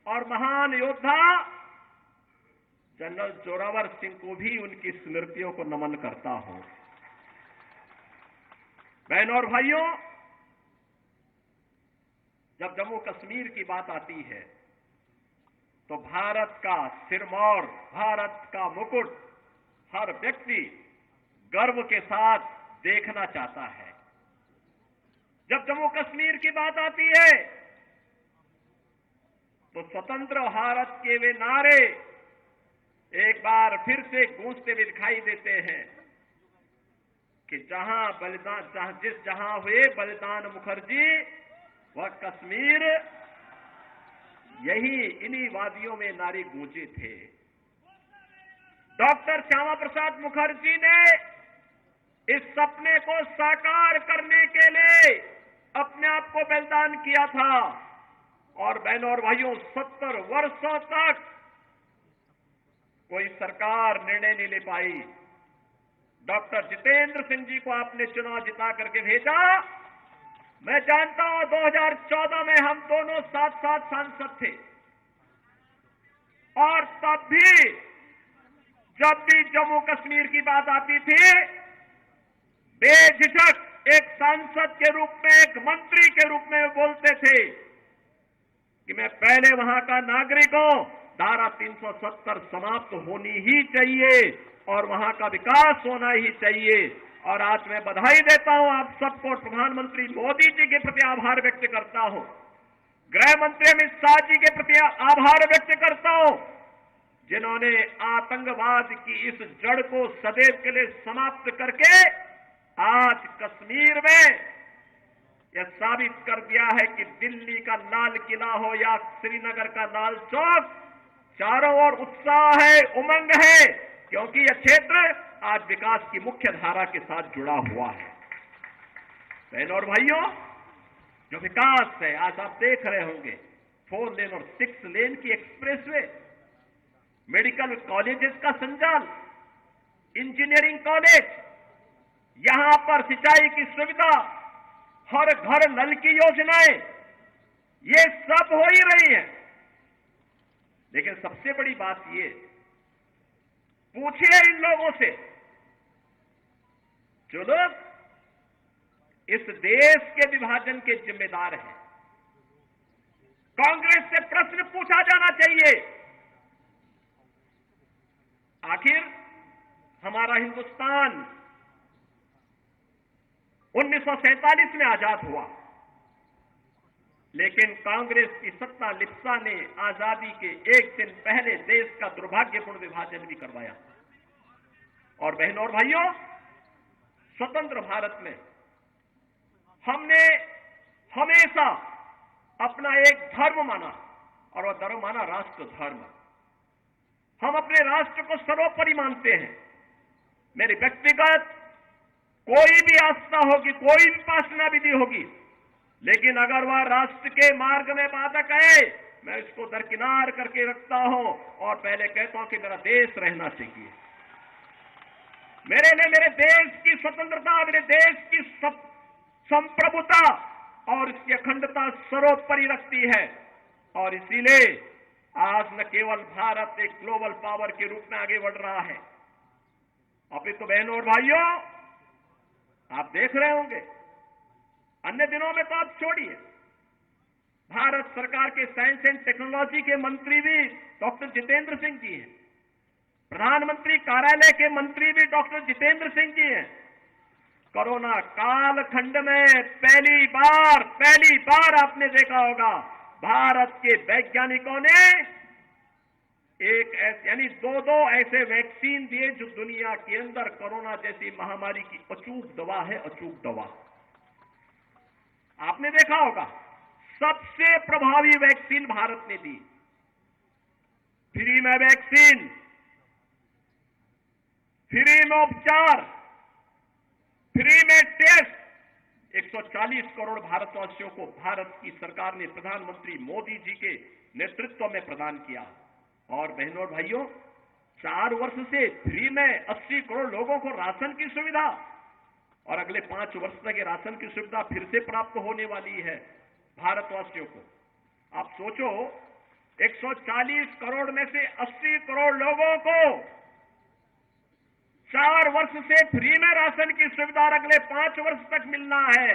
और महान योद्धा जनरल जोरावर सिंह को भी उनकी स्मृतियों को नमन करता हूं। बहनों और भाइयों, जब जम्मू कश्मीर की बात आती है तो भारत का सिरमौर, भारत का मुकुट हर व्यक्ति गर्व के साथ देखना चाहता है। जब जम्मू कश्मीर की बात आती है तो स्वतंत्र भारत के वे नारे एक बार फिर से गूंजते हुए दिखाई देते हैं कि जहां हुए बलिदान मुखर्जी वह कश्मीर, यही इन्हीं वादियों में नारे गूंजे थे। डॉक्टर श्यामा प्रसाद मुखर्जी ने इस सपने को साकार करने के लिए अपने आप को बलिदान किया था और बहनों और भाइयों 70 वर्षों तक कोई सरकार निर्णय नहीं ले पाई। डॉक्टर जितेंद्र सिंह जी को आपने चुनाव जिता करके भेजा। मैं जानता हूं 2014 में हम दोनों साथ साथ सांसद थे और तब भी जब भी जम्मू कश्मीर की बात आती थी बेझिझक एक सांसद के रूप में, एक मंत्री के रूप में बोलते थे कि मैं पहले वहां का नागरिक हूं, धारा 370 समाप्त होनी ही चाहिए और वहां का विकास होना ही चाहिए। और आज मैं बधाई देता हूं आप सबको, प्रधानमंत्री मोदी जी के प्रति आभार व्यक्त करता हूं, गृह मंत्री अमित शाह जी के प्रति आभार व्यक्त करता हूं, जिन्होंने आतंकवाद की इस जड़ को सदैव के लिए समाप्त करके आज कश्मीर में यह साबित कर दिया है कि दिल्ली का लाल किला हो या श्रीनगर का लाल चौक, चारों ओर उत्साह है, उमंग है, क्योंकि यह क्षेत्र आज विकास की मुख्य धारा के साथ जुड़ा हुआ है। बहनों और भाइयों, जो विकास है आज आप देख रहे होंगे 4 लेन और 6 लेन की एक्सप्रेसवे, मेडिकल कॉलेजेस का संचालन, इंजीनियरिंग कॉलेज, यहां पर सिंचाई की सुविधा, हर घर नल की योजनाएं, ये सब हो ही रही है। लेकिन सबसे बड़ी बात ये, पूछिए इन लोगों से जो लोग इस देश के विभाजन के जिम्मेदार हैं, कांग्रेस से प्रश्न पूछा जाना चाहिए, आखिर हमारा हिंदुस्तान 1947 में आजाद हुआ, लेकिन कांग्रेस की सत्ता लिप्सा ने आजादी के एक दिन पहले देश का दुर्भाग्यपूर्ण विभाजन भी करवाया। और बहनों और भाइयों, स्वतंत्र भारत में हमने हमेशा अपना एक धर्म माना और वह धर्म माना राष्ट्र धर्म। हम अपने राष्ट्र को सर्वोपरि मानते हैं। मेरी व्यक्तिगत कोई भी आस्था होगी, कोई भी उपासना विधि होगी, लेकिन अगर वह राष्ट्र के मार्ग में बाधक है, मैं इसको दरकिनार करके रखता हूं और पहले कहता हूं कि मेरा देश रहना चाहिए। मेरे लिए मेरे देश की स्वतंत्रता, मेरे देश की संप्रभुता और इसकी अखंडता सर्वोपरि रखती है। और इसीलिए आज न केवल भारत एक ग्लोबल पावर के रूप में आगे बढ़ रहा है, अभी तो बहनों और भाइयों आप देख रहे होंगे, अन्य दिनों में तो आप छोड़िए, भारत सरकार के साइंस एंड टेक्नोलॉजी के मंत्री भी डॉक्टर जितेंद्र सिंह जी हैं, प्रधानमंत्री कार्यालय के मंत्री भी डॉक्टर जितेंद्र सिंह जी हैं। कोरोना कालखंड में पहली बार आपने देखा होगा भारत के वैज्ञानिकों ने यानी दो ऐसे वैक्सीन दिए जो दुनिया के अंदर कोरोना जैसी महामारी की अचूक दवा है, अचूक दवा। आपने देखा होगा सबसे प्रभावी वैक्सीन भारत ने दी, फ्री में वैक्सीन, फ्री में उपचार, फ्री में टेस्ट, 140 करोड़ भारतवासियों को भारत की सरकार ने प्रधानमंत्री मोदी जी के नेतृत्व में प्रदान किया। और बहनों और भाइयों, 4 वर्ष से फ्री में 80 करोड़ लोगों को राशन की सुविधा, और अगले 5 वर्ष तक ये राशन की सुविधा फिर से प्राप्त होने वाली है भारतवासियों को। आप सोचो, 140 करोड़ में से 80 करोड़ लोगों को 4 वर्ष से फ्री में राशन की सुविधा अगले 5 वर्ष तक मिलना है।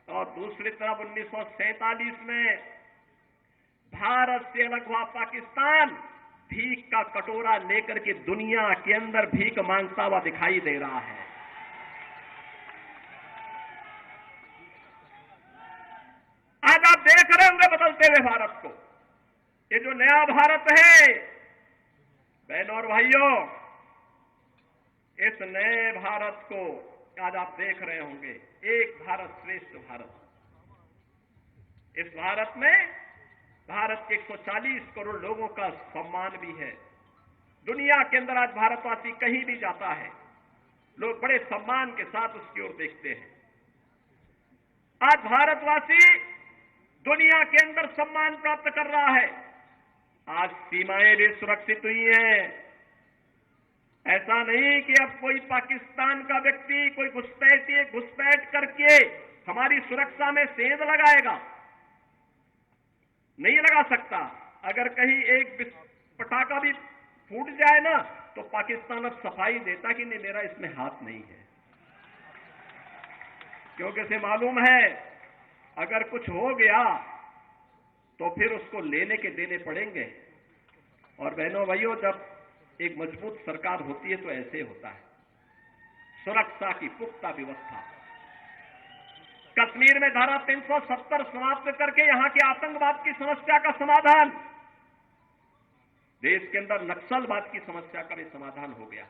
और दूसरी तरफ 1947 में भारत से अलग हुआ पाकिस्तान भीख का कटोरा लेकर के दुनिया के अंदर भीख मांगता हुआ दिखाई दे रहा है। आज आप देख रहे होंगे बदलते हुए भारत को। ये जो नया भारत है बहनों और भाइयों, इस नए भारत को आज आप देख रहे होंगे, एक भारत श्रेष्ठ भारत। इस भारत में भारत के 140 करोड़ लोगों का सम्मान भी है। दुनिया के अंदर आज भारतवासी कहीं भी जाता है, लोग बड़े सम्मान के साथ उसकी ओर देखते हैं। आज भारतवासी दुनिया के अंदर सम्मान प्राप्त कर रहा है। आज सीमाएं भी सुरक्षित हुई हैं। ऐसा नहीं कि अब कोई पाकिस्तान का व्यक्ति कोई घुसपैठ करके हमारी सुरक्षा में सेंध लगाएगा, नहीं लगा सकता। अगर कहीं एक पटाखा भी फूट जाए ना तो पाकिस्तान अब सफाई देता कि नहीं, मेरा इसमें हाथ नहीं है, क्योंकि उसे मालूम है अगर कुछ हो गया तो फिर उसको लेने के देने पड़ेंगे। और बहनों भाइयों, जब एक मजबूत सरकार होती है तो ऐसे होता है। सुरक्षा की पुख्ता व्यवस्था, कश्मीर में धारा 370 समाप्त करके यहां के आतंकवाद की समस्या का समाधान, देश के अंदर नक्सलवाद की समस्या का भी समाधान हो गया।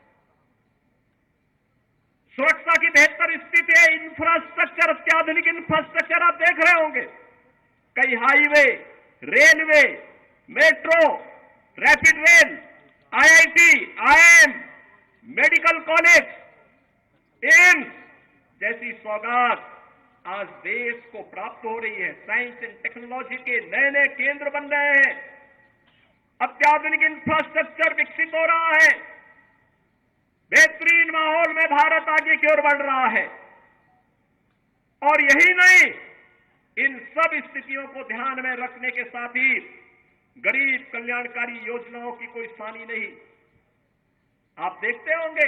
सुरक्षा की बेहतर स्थिति है। इंफ्रास्ट्रक्चर, अत्याधुनिक इंफ्रास्ट्रक्चर आप देख रहे होंगे। कई highway, railway, metro, rapid rail, IIT, IIM, medical college, AIIMS जैसी सौगात आज देश को प्राप्त हो रही है। साइंस एंड टेक्नोलॉजी के नए नए केंद्र बन रहे हैं। अत्याधुनिक इंफ्रास्ट्रक्चर विकसित हो रहा है। बेहतरीन माहौल में भारत आगे की ओर बढ़ रहा है। और यही नहीं, इन सब स्थितियों को ध्यान में रखने के साथ ही गरीब कल्याणकारी योजनाओं की कोई सानी नहीं। आप देखते होंगे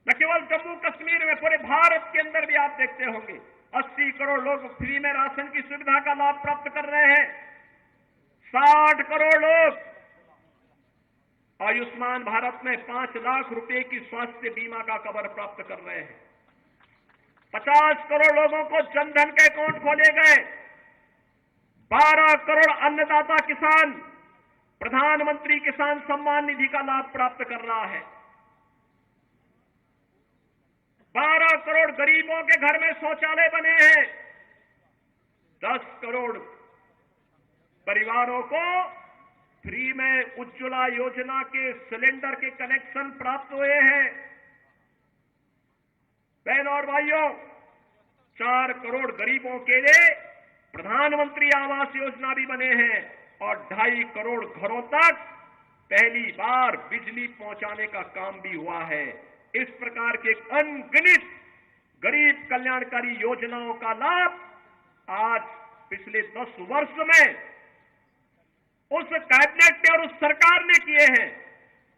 न केवल जम्मू कश्मीर में, पूरे भारत के अंदर भी आप देखते होंगे 80 करोड़ लोग फ्री में राशन की सुविधा का लाभ प्राप्त कर रहे हैं। 60 करोड़ लोग आयुष्मान भारत में 5 लाख रुपए की स्वास्थ्य बीमा का कवर प्राप्त कर रहे हैं। 50 करोड़ लोगों को जनधन के अकाउंट खोले गए। 12 करोड़ अन्नदाता किसान प्रधानमंत्री किसान सम्मान निधि का लाभ प्राप्त कर रहा है। 12 करोड़ गरीबों के घर में शौचालय बने हैं। 10 करोड़ परिवारों को फ्री में उज्ज्वला योजना के सिलेंडर के कनेक्शन प्राप्त हुए हैं। बहनों और भाइयों, 4 करोड़ गरीबों के लिए प्रधानमंत्री आवास योजना भी बने हैं और 2.5 करोड़ घरों तक पहली बार बिजली पहुंचाने का काम भी हुआ है। इस प्रकार के अनगिनत गरीब कल्याणकारी योजनाओं का लाभ आज पिछले 10 वर्ष में उस कैबिनेट ने और उस सरकार ने किए हैं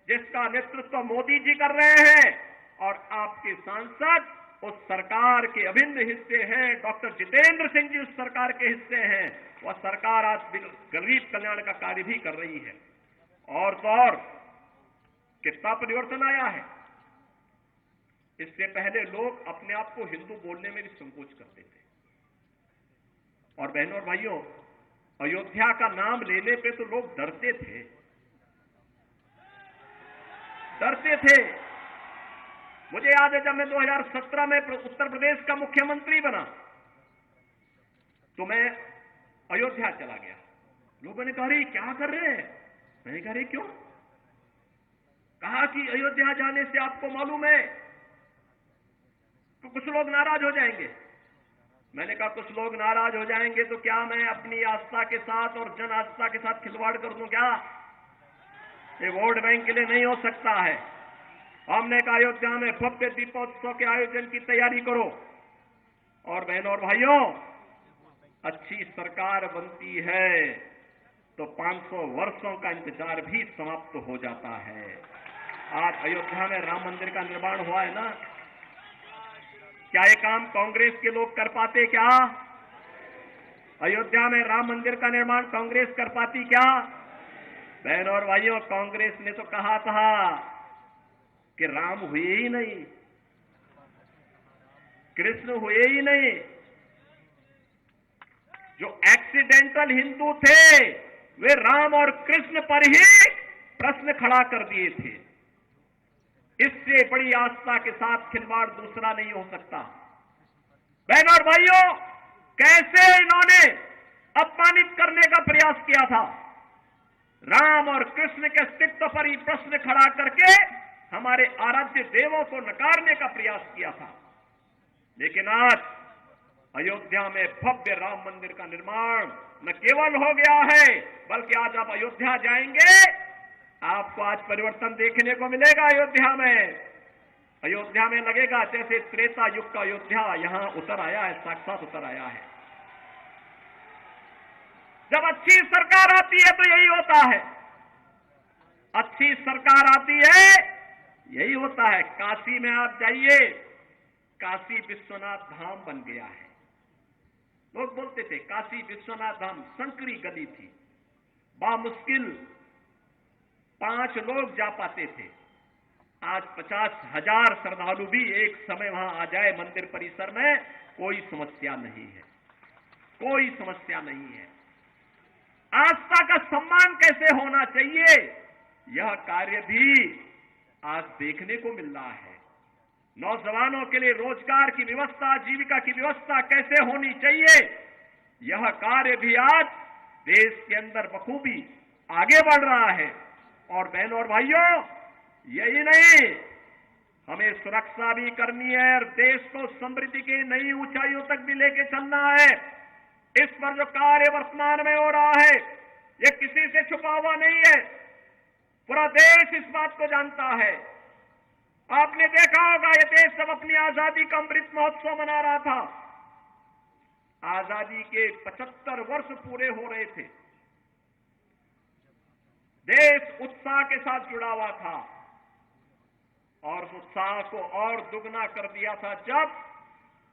जिसका नेतृत्व मोदी जी कर रहे हैं। और आपके सांसद उस सरकार के अभिन्न हिस्से हैं। डॉक्टर जितेंद्र सिंह जी उस सरकार के हिस्से हैं। वह सरकार आज गरीब कल्याण का कार्य भी कर रही है। और तो और कितना परिवर्तन आया है। इससे पहले लोग अपने आप को हिंदू बोलने में भी संकोच करते थे। और बहनों और भाइयों, अयोध्या का नाम लेने पे तो लोग डरते थे। मुझे याद है जब मैं 2017 में उत्तर प्रदेश का मुख्यमंत्री बना तो मैं अयोध्या चला गया। लोगों ने कहा अरे क्या कर रहे हैं? मैंने कहा अरे क्यों? कहा कि अयोध्या जाने से आपको मालूम है तो कुछ लोग नाराज हो जाएंगे। मैंने कहा कुछ लोग नाराज हो जाएंगे तो क्या मैं अपनी आस्था के साथ और जन आस्था के साथ खिलवाड़ कर दूं क्या? ये वोट बैंक के लिए नहीं हो सकता है। हमने कहा अयोध्या में भव्य दीपोत्सव के आयोजन की तैयारी करो। और बहनों और भाइयों, अच्छी सरकार बनती है तो 500 वर्षों का इंतजार भी समाप्त हो जाता है। आज अयोध्या में राम मंदिर का निर्माण हुआ है ना, क्या ये काम कांग्रेस के लोग कर पाते क्या? अयोध्या में राम मंदिर का निर्माण कांग्रेस कर पाती क्या? बहनों और भाइयों, कांग्रेस ने तो कहा था कि राम हुए ही नहीं, कृष्ण हुए ही नहीं। जो एक्सीडेंटल हिंदू थे वे राम और कृष्ण पर ही प्रश्न खड़ा कर दिए थे। इससे बड़ी आस्था के साथ खिलवाड़ दूसरा नहीं हो सकता। बहनों और भाइयों, कैसे इन्होंने अपमानित करने का प्रयास किया था। राम और कृष्ण के अस्तित्व पर ही प्रश्न खड़ा करके हमारे आराध्य देवों को नकारने का प्रयास किया था। लेकिन आज अयोध्या में भव्य राम मंदिर का निर्माण न केवल हो गया है, बल्कि आज आप अयोध्या जाएंगे, आपको आज परिवर्तन देखने को मिलेगा। अयोध्या में लगेगा जैसे त्रेता युग का अयोध्या यहां उतर आया है, साक्षात उतर आया है। जब अच्छी सरकार आती है तो यही होता है, अच्छी सरकार आती है यही होता है। काशी में आप जाइए, काशी विश्वनाथ धाम बन गया है। लोग बोलते थे काशी विश्वनाथ धाम संकरी गली थी, बामुश्किल 5 लोग जा पाते थे। आज 50,000 श्रद्धालु भी एक समय वहां आ जाए मंदिर परिसर में, कोई समस्या नहीं है, कोई समस्या नहीं है। आस्था का सम्मान कैसे होना चाहिए, यह कार्य भी आज देखने को मिल रहा है। नौजवानों के लिए रोजगार की व्यवस्था, आजीविका की व्यवस्था कैसे होनी चाहिए, यह कार्य भी आज देश के अंदर बखूबी आगे बढ़ रहा है। और बहनों और भाइयों, यही नहीं, हमें सुरक्षा भी करनी है और देश को समृद्धि की नई ऊंचाइयों तक भी लेके चलना है। इस पर जो कार्य वर्तमान में हो रहा है, ये किसी से छुपा हुआ नहीं है, पूरा देश इस बात को जानता है। आपने देखा होगा, ये देश जब अपनी आजादी का अमृत महोत्सव मना रहा था, आजादी के 75 वर्ष पूरे हो रहे थे, देश उत्साह के साथ जुड़ा हुआ था और उस उत्साह को और दुगना कर दिया था जब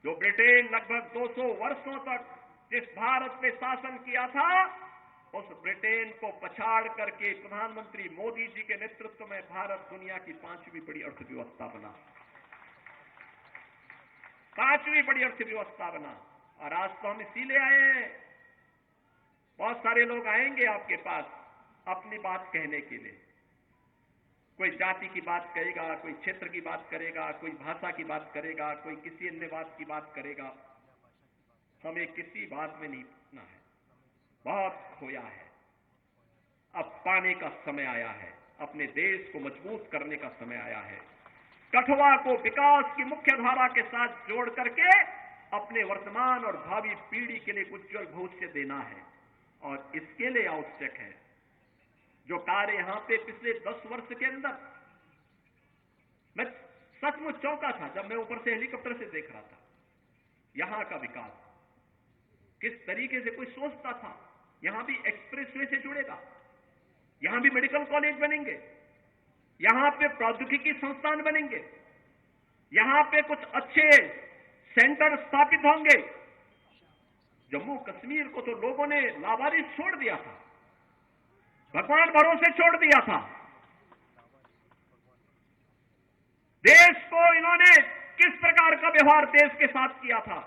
जो ब्रिटेन लगभग 200 वर्षों तक जिस भारत पे शासन किया था, उस ब्रिटेन को पछाड़ करके प्रधानमंत्री मोदी जी के नेतृत्व में भारत दुनिया की 5वीं बड़ी अर्थव्यवस्था बना, 5वीं बड़ी अर्थव्यवस्था बना। और आज तो हम इसीलिए आए हैं। बहुत सारे लोग आएंगे आपके पास अपनी बात कहने के लिए, कोई जाति की बात करेगा, कोई क्षेत्र की बात करेगा, कोई भाषा की बात करेगा, कोई किसी अन्य बात की बात करेगा। हमें किसी बात में नहीं पड़ना है, बहुत खोया है। अब पाने का समय आया है, अपने देश को मजबूत करने का समय आया है। कठुआ को विकास की मुख्य धारा के साथ जोड़ करके अपने वर्तमान और भावी पीढ़ी के लिए उज्जवल भविष्य देना है। और इसके लिए आवश्यक है जो कार्य यहां पे पिछले 10 वर्ष के अंदर, मैं सचमुच चौंका था जब मैं ऊपर से हेलीकॉप्टर से देख रहा था यहां का विकास, किस तरीके से कोई सोचता था यहां भी एक्सप्रेसवे से जुड़ेगा, यहां भी मेडिकल कॉलेज बनेंगे, यहां पे प्रौद्योगिकी संस्थान बनेंगे, यहां पे कुछ अच्छे सेंटर स्थापित होंगे। जम्मू कश्मीर को तो लोगों ने लावारिस छोड़ दिया था, भगवान भरोसे छोड़ दिया था। देश को इन्होंने किस प्रकार का व्यवहार देश के साथ किया था।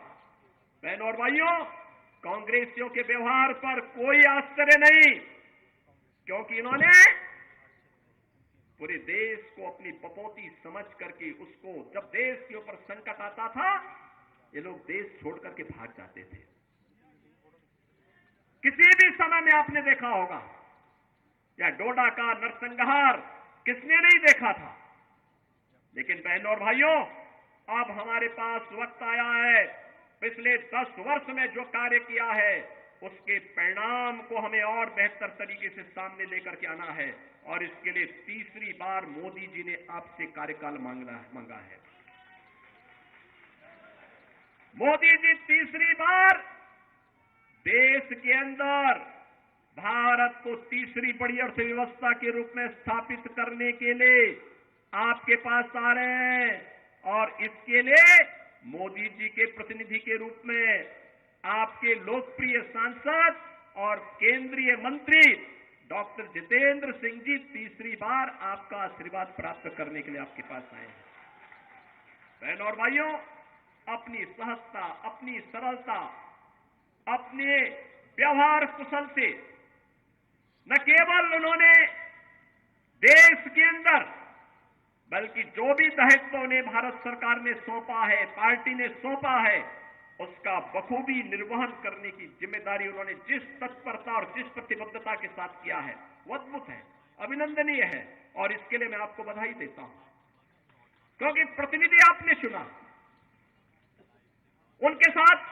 बहनों और भाइयों, कांग्रेसियों के व्यवहार पर कोई आश्चर्य नहीं, क्योंकि इन्होंने पूरे देश को अपनी पपोती समझ करके उसको, जब देश के ऊपर संकट आता था, ये लोग देश छोड़ करके भाग जाते थे। किसी भी समय में आपने देखा होगा, या डोडा का नरसंहार किसने नहीं देखा था। लेकिन बहनों और भाइयों, अब हमारे पास वक्त आया है, पिछले 10 वर्ष में जो कार्य किया है उसके परिणाम को हमें और बेहतर तरीके से सामने लेकर के आना है। और इसके लिए तीसरी बार मोदी जी ने आपसे कार्यकाल मांगा है। मोदी जी तीसरी बार देश के अंदर भारत को तीसरी बड़ी अर्थव्यवस्था के रूप में स्थापित करने के लिए आपके पास आ रहे हैं और इसके लिए मोदी जी के प्रतिनिधि के रूप में आपके लोकप्रिय सांसद और केंद्रीय मंत्री डॉक्टर जितेंद्र सिंह जी तीसरी बार आपका आशीर्वाद प्राप्त करने के लिए आपके पास आए हैं। बहनों और भाइयों, अपनी सहजता, अपनी सरलता, अपने व्यवहार कुशल से न केवल उन्होंने देश के अंदर बल्कि जो भी दायित्व उन्हें भारत सरकार ने सौंपा है, पार्टी ने सौंपा है, उसका बखूबी निर्वहन करने की जिम्मेदारी उन्होंने जिस तत्परता और जिस प्रतिबद्धता के साथ किया है वो अद्भुत है, अभिनंदनीय है और इसके लिए मैं आपको बधाई देता हूं। क्योंकि प्रतिनिधि आपने चुना, उनके साथ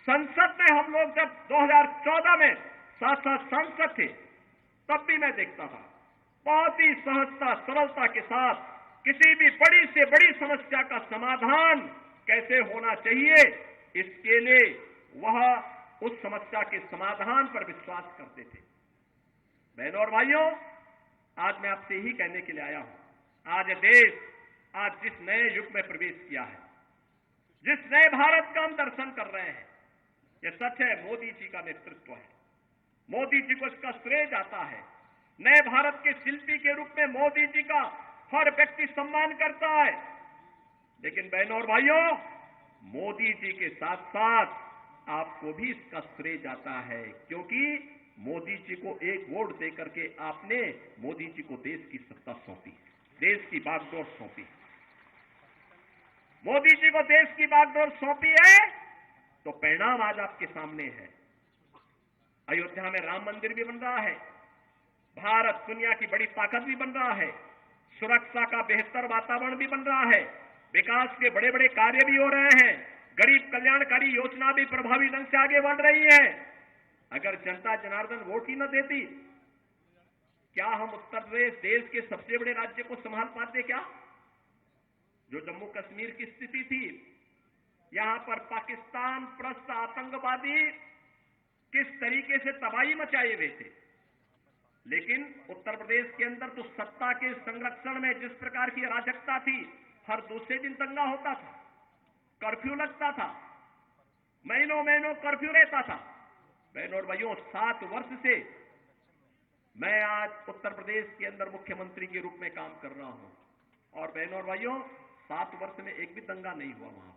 संसद में हम लोग जब 2014 में साथ साथ सांसद थे तब भी मैं देखता था बहुत ही सहजता सरलता के साथ किसी भी बड़ी से बड़ी समस्या का समाधान कैसे होना चाहिए, इसके लिए वह उस समस्या के समाधान पर विश्वास करते थे। बहनों और भाइयों, आज मैं आपसे ही कहने के लिए आया हूं, आज देश आज जिस नए युग में प्रवेश किया है, जिस नए भारत का हम दर्शन कर रहे हैं, यह सच है मोदी जी का नेतृत्व है, मोदी जी को इसका श्रेय जाता है। नए भारत के शिल्पी के रूप में मोदी जी का हर व्यक्ति सम्मान करता है। लेकिन बहनों और भाइयों, मोदी जी के साथ साथ आपको भी इसका श्रेय जाता है, क्योंकि मोदी जी को एक वोट देकर के आपने मोदी जी को देश की सत्ता सौंपी, देश की बागडोर सौंपी। मोदी जी को देश की बागडोर सौंपी है तो परिणाम आज आपके सामने है। अयोध्या में राम मंदिर भी बन रहा है, भारत दुनिया की बड़ी ताकत भी बन रहा है, सुरक्षा का बेहतर वातावरण भी बन रहा है, विकास के बड़े बड़े कार्य भी हो रहे हैं, गरीब कल्याणकारी योजना भी प्रभावी ढंग से आगे बढ़ रही है। अगर जनता जनार्दन वोट ही न देती, क्या हम उत्तर प्रदेश देश के सबसे बड़े राज्य को संभाल पाते? क्या जो जम्मू कश्मीर की स्थिति थी, यहां पर पाकिस्तान प्रस्त आतंकवादी किस तरीके से तबाही मचाए हुए थे, लेकिन उत्तर प्रदेश के अंदर तो सत्ता के संरक्षण में जिस प्रकार की अराजकता थी, हर दूसरे दिन दंगा होता था, कर्फ्यू लगता था, महीनों महीनों कर्फ्यू रहता था। बहनों और भाइयों, 7 वर्ष से मैं आज उत्तर प्रदेश के अंदर मुख्यमंत्री के रूप में काम कर रहा हूं और बहनों और भाइयों, 7 वर्ष में एक भी दंगा नहीं हुआ, वहां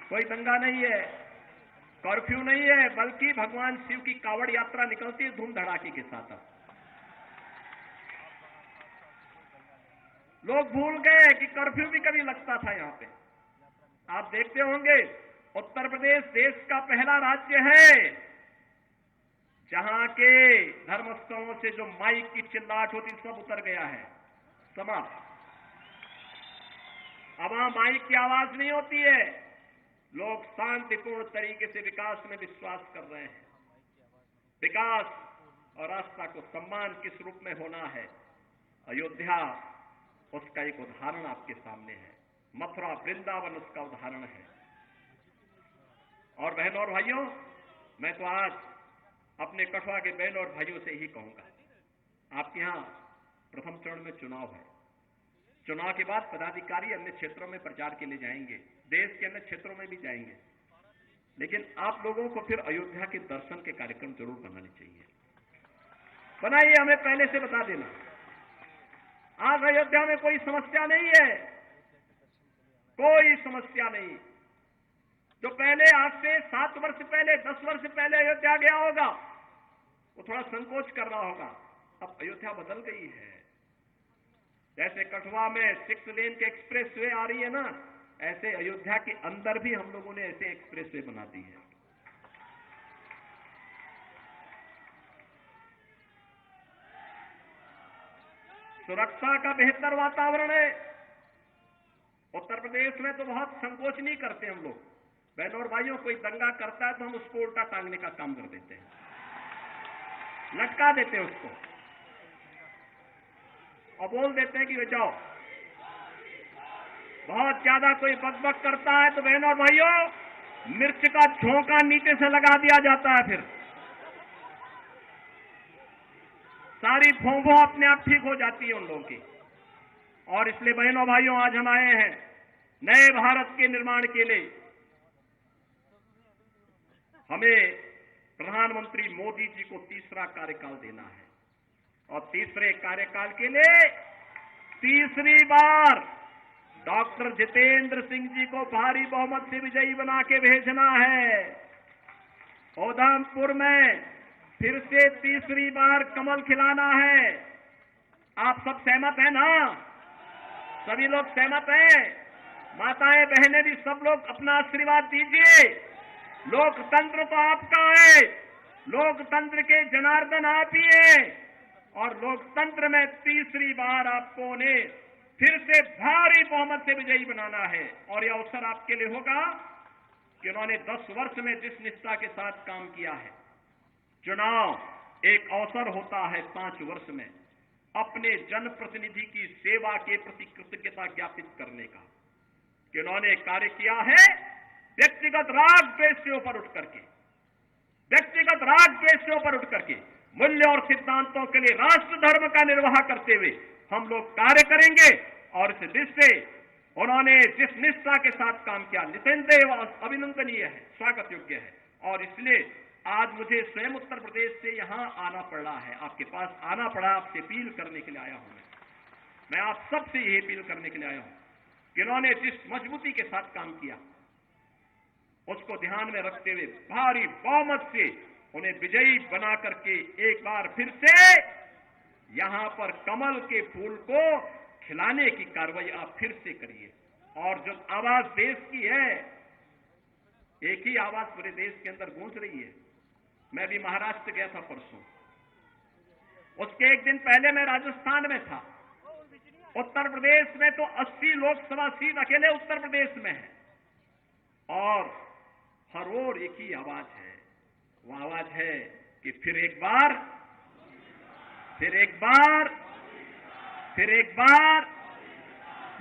कोई दंगा नहीं है, कर्फ्यू नहीं है, बल्कि भगवान शिव की कावड़ यात्रा निकलती है धूम धड़ाके के साथ। लोग भूल गए कि कर्फ्यू भी कभी लगता था यहां पे। आप देखते होंगे, उत्तर प्रदेश देश का पहला राज्य है जहां के धर्मस्थलों से जो माइक की चिल्लाहट होती सब उतर गया है, समाप्त। अब वहां माइक की आवाज नहीं होती है, लोग शांतिपूर्ण तरीके से विकास में विश्वास कर रहे हैं। विकास और आस्था को सम्मान किस रूप में होना है, अयोध्या उसका एक उदाहरण आपके सामने है, मथुरा वृंदावन उसका उदाहरण है। और बहनों और भाइयों, मैं तो आज अपने कठुआ के बहनों और भाइयों से ही कहूंगा, आपके यहां प्रथम चरण में चुनाव है, चुनाव के बाद पदाधिकारी अन्य क्षेत्रों में प्रचार के लिए जाएंगे, देश के अन्य क्षेत्रों में भी जाएंगे, लेकिन आप लोगों को फिर अयोध्या के दर्शन के कार्यक्रम जरूर बनाने चाहिए। बनाइए, हमें पहले से बता देना। आज अयोध्या में कोई समस्या नहीं है, कोई समस्या नहीं। जो पहले आज से 7 वर्ष पहले, 10 वर्ष पहले अयोध्या गया होगा, वो थोड़ा संकोच कर रहा होगा। अब अयोध्या बदल गई है। जैसे कठुआ में 6 लेन के एक्सप्रेस वे आ रही है ना, ऐसे अयोध्या के अंदर भी हम लोगों ने ऐसे एक्सप्रेस वे बना दी है। सुरक्षा का बेहतर वातावरण है। उत्तर प्रदेश में तो बहुत संकोच नहीं करते हम लोग। बहनों और भाइयों, कोई दंगा करता है तो हम उसको उल्टा टांगने का काम कर देते हैं, लटका देते हैं उसको और बोल देते हैं कि वे जाओ। बहुत ज्यादा कोई बकबक करता है तो बहनों और भाइयों, मिर्च का झोंका नीचे से लगा दिया जाता है फिर सारी भोंभो अपने आप ठीक हो जाती है उन लोगों की। और इसलिए बहनों भाइयों, आज हम आए हैं नए भारत के निर्माण के लिए। हमें प्रधानमंत्री मोदी जी को तीसरा कार्यकाल देना है और तीसरे कार्यकाल के लिए तीसरी बार डॉक्टर जितेंद्र सिंह जी को भारी बहुमत से विजयी बना के भेजना है। उधमपुर में फिर से तीसरी बार कमल खिलाना है। आप सब सहमत हैं ना? सभी लोग सहमत हैं? माताएं बहनें भी सब लोग अपना आशीर्वाद दीजिए। लोकतंत्र तो आपका है, लोकतंत्र के जनार्दन आप ही हैं और लोकतंत्र में तीसरी बार आपको उन्हें फिर से भारी बहुमत से विजयी बनाना है। और यह अवसर आपके लिए होगा कि उन्होंने 10 वर्ष में जिस निष्ठा के साथ काम किया है। चुनाव एक अवसर होता है 5 वर्ष में अपने जनप्रतिनिधि की सेवा के प्रति कृतज्ञता ज्ञापित करने का, कि उन्होंने कार्य किया है व्यक्तिगत राग द्वेष से ऊपर उठ करके, व्यक्तिगत राग द्वेष से ऊपर उठ करके मूल्य और सिद्धांतों के लिए राष्ट्र धर्म का निर्वाह करते हुए हम लोग कार्य करेंगे। और इस दृष्टि से उन्होंने जिस निष्ठा के साथ काम किया, निसंदेह अभिनंदनीय है, स्वागत योग्य है। और इसलिए आज मुझे स्वयं उत्तर प्रदेश से यहां आना पड़ रहा है, आपके पास आना पड़ा, आपसे अपील करने के लिए आया हूं। मैं आप सबसे यही अपील करने के लिए आया हूं कि इन्होंने जिस मजबूती के साथ काम किया उसको ध्यान में रखते हुए भारी बहुमत से उन्हें विजयी बना करके एक बार फिर से यहां पर कमल के फूल को खिलाने की कार्रवाई आप फिर से करिए। और जो आवाज देश की है, एक ही आवाज पूरे देश के अंदर गूंज रही है। मैं भी महाराष्ट्र गया था परसों, उसके एक दिन पहले मैं राजस्थान में था। उत्तर प्रदेश में तो 80 लोकसभा सीट अकेले उत्तर प्रदेश में है और हर ओर एक ही आवाज है। वो आवाज है कि फिर एक बार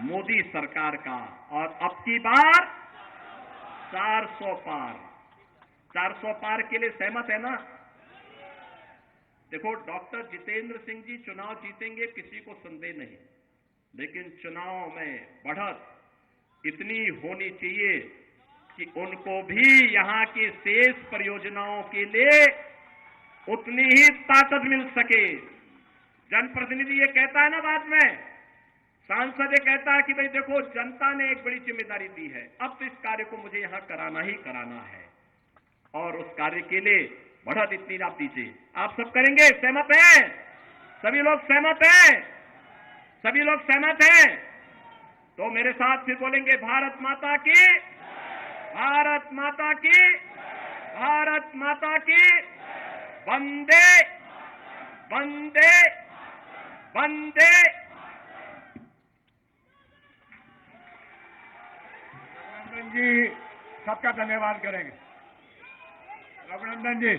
मोदी सरकार का, और अब की बार 400 पार। 400 पार के लिए सहमत है ना? देखो, डॉक्टर जितेंद्र सिंह जी चुनाव जीतेंगे, किसी को संदेह नहीं, लेकिन चुनाव में बढ़त इतनी होनी चाहिए कि उनको भी यहां की शेष परियोजनाओं के लिए उतनी ही ताकत मिल सके। जनप्रतिनिधि ये कहता है ना, बाद में सांसद ये कहता है कि भाई देखो, जनता ने एक बड़ी जिम्मेदारी दी है, अब तो इस कार्य को मुझे यहां कराना ही कराना है और उस कार्य के लिए बढ़त इतनी आप दीजिए। आप सब करेंगे? सहमत हैं? सभी लोग सहमत हैं? सभी लोग सहमत हैं? तो मेरे साथ फिर बोलेंगे, भारत माता की, भारत माता की, भारत माता की, वंदे वंदे वंदे। रघुनंदन जी सबका धन्यवाद करेंगे। रघुनंदन जी,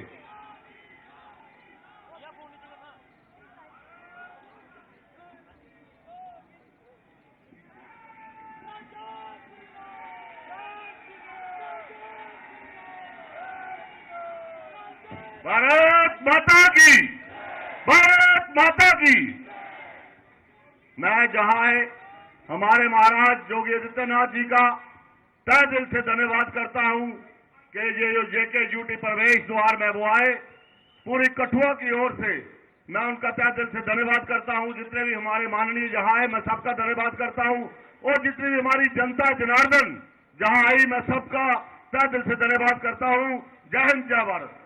भारत माता की, भारत माता की। मैं जहां है हमारे महाराज योगी आदित्यनाथ जी का तहे दिल से धन्यवाद करता हूं कि ये जो जेके ड्यूटी प्रवेश द्वार में वो आए, पूरी कठुआ की ओर से मैं उनका तहे दिल से धन्यवाद करता हूं। जितने भी हमारे माननीय जहां है, मैं सबका धन्यवाद करता हूं और जितनी भी हमारी जनता जनार्दन जहां आई, मैं सबका तहे दिल से धन्यवाद करता हूं। जय हिंद, जय भारत।